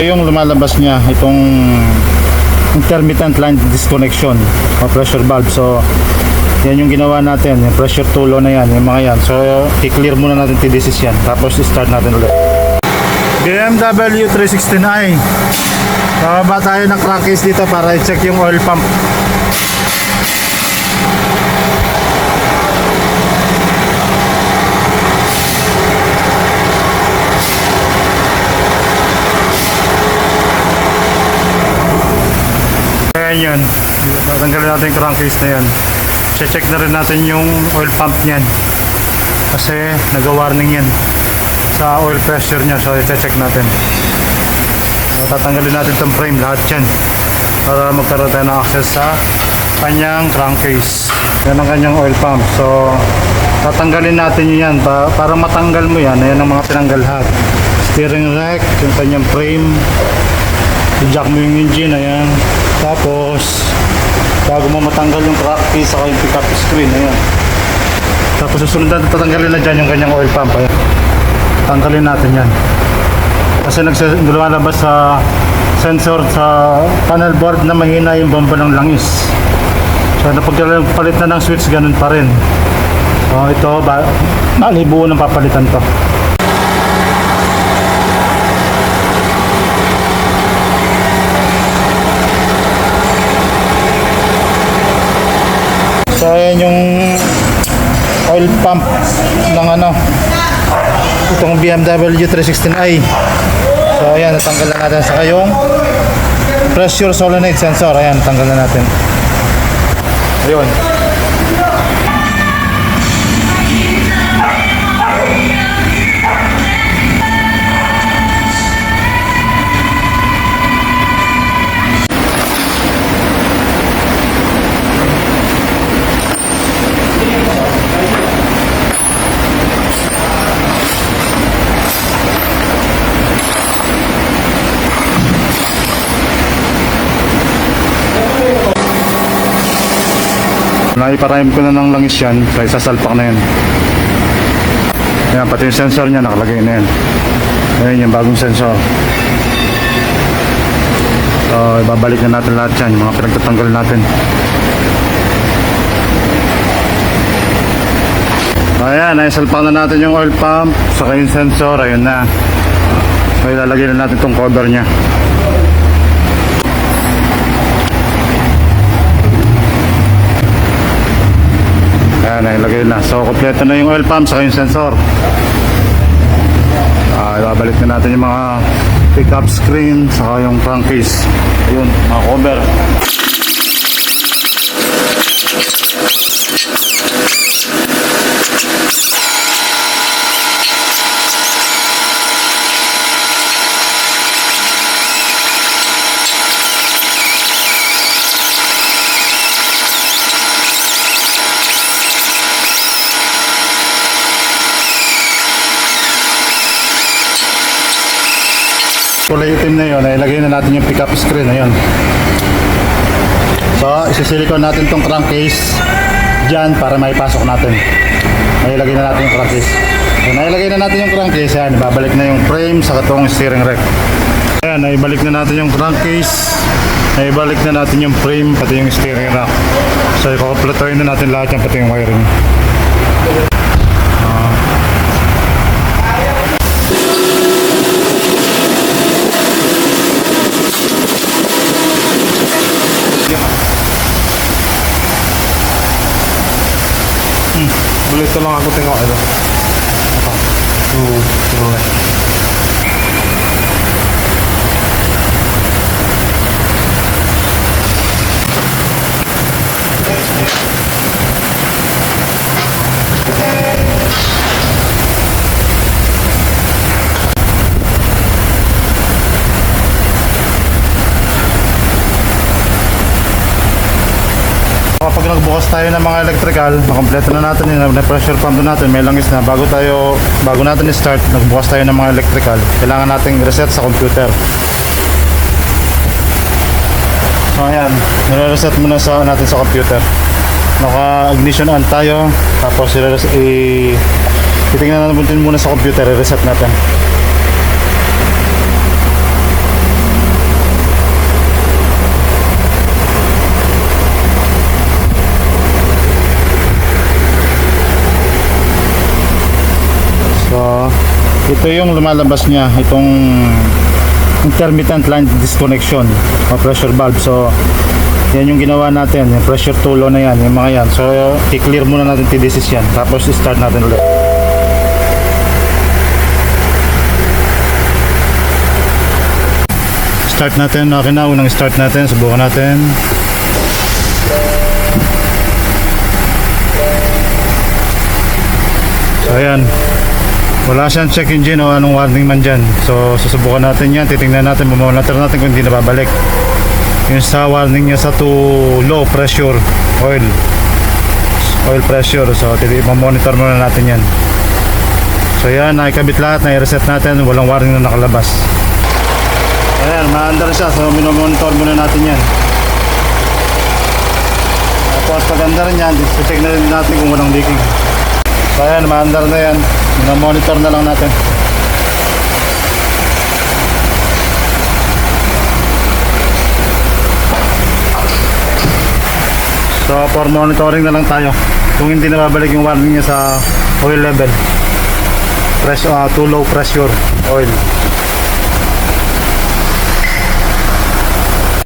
Yung lumalabas niya itong intermittent line disconnection o pressure valve. So yan yung ginawa natin, yung pressure tulo na yan, yung mga yan. So i-clear muna natin TDCs yan, tapos i-start natin ulit. BMW 316i. Bababa tayo ng crankcase dito para i-check yung oil pump. Ayan yun, tatanggalin natin yung crankcase na yan. Check na rin natin yung oil pump nyan kasi nag-warning yan sa oil pressure nya. So i-check natin. So tatanggalin natin itong frame, lahat yan, para magkaroon tayo ng access sa kanyang crankcase. Yan ang kanyang oil pump. So tatanggalin natin yun yan para matanggal mo yan. Ayan ang mga tinanggal lahat. Steering rack, yung kanyang frame, i-jack mo yung engine, ayan. Tapos bago mo matanggal yung crankcase saka yung pickup screen, ayan. Tapos susunod natin tatanggalin na dyan yung kanyang oil pump, ayan. Tanggalin natin yan kasi lumalabas sa sensor sa panel board na mahina yung bomba ng langis. So napagpalit na ng switch, ganun pa rin. So ito malibuo ng papalitan to. So ayan yung oil pump ng itong BMW 316i. So ayan, natanggal na natin. Saka yung pressure solenoid sensor, ayan, tanggal na natin. Ayun. Naiparime ko na ng langis yan, kaya sasalpak na yan. Ayan, pati yung sensor nya nakalagay na yan. Ayan yung bagong sensor. So ibabalik na natin lahat yan, mga pinagtatanggal natin. Ayan, naisalpak na natin yung oil pump, saka yung sensor, ayun na. So ilalagay na natin itong cover nya. Ayan, nailagay na. So kompleto na yung oil pump saka yung sensor. Ibabalik na natin yung mga pickup screen saka yung crankcase. Ayun, mga cover. Kulay itim na yun, ilagay na natin yung pickup screen. Ayun. So isisilikon natin tong crankcase dyan para maipasok natin. Nailagay na natin yung crankcase. So nailagay na natin yung crankcase, yan, babalik na yung frame sa katong steering rack. Ayan, naibalik na natin yung crankcase, naibalik na natin yung frame, pati yung steering rack. So ikukumpletuhin na natin lahat yan, pati yung wiring. Boleh tolong aku tengok itu. Apa? Boleh. Kapag nagbukas tayo ng mga electrical, makompleto na natin yun, na pressure pump natin, may langis na. Bago natin i-start, nagbukas tayo ng mga electrical, kailangan nating reset sa computer. So ayan, nire-reset muna natin sa computer. Naka-ignition on tayo, tapos titingnan natin muna sa computer, i-reset natin. Ito yung lumalabas niya, itong intermittent line disconnection o pressure valve. So yan yung ginawa natin, yung pressure tulo na yan, yung mga yan. So i-clear muna natin TDCs yan, tapos start natin ulit. Start natin, okay na, unang start natin, subukan natin. So ayan, wala siyang check engine o anong warning man dyan. So susubukan natin yan, titingnan natin, mamonitor natin kung hindi nababalik yung sa warning niya sa too low pressure oil pressure. So mamonitor muna natin yan. So yan, nakikabit lahat, na-reset natin, walang warning na nakalabas. Ayan, ma-under siya, so minomonitor muna natin yan. Tapos pag under yan, check na rin natin kung walang leaking. So ayan, ma-under na yan, minomonitor na lang natin. So for monitoring na lang tayo kung hindi nababalik yung warning niya sa oil level, too low pressure oil.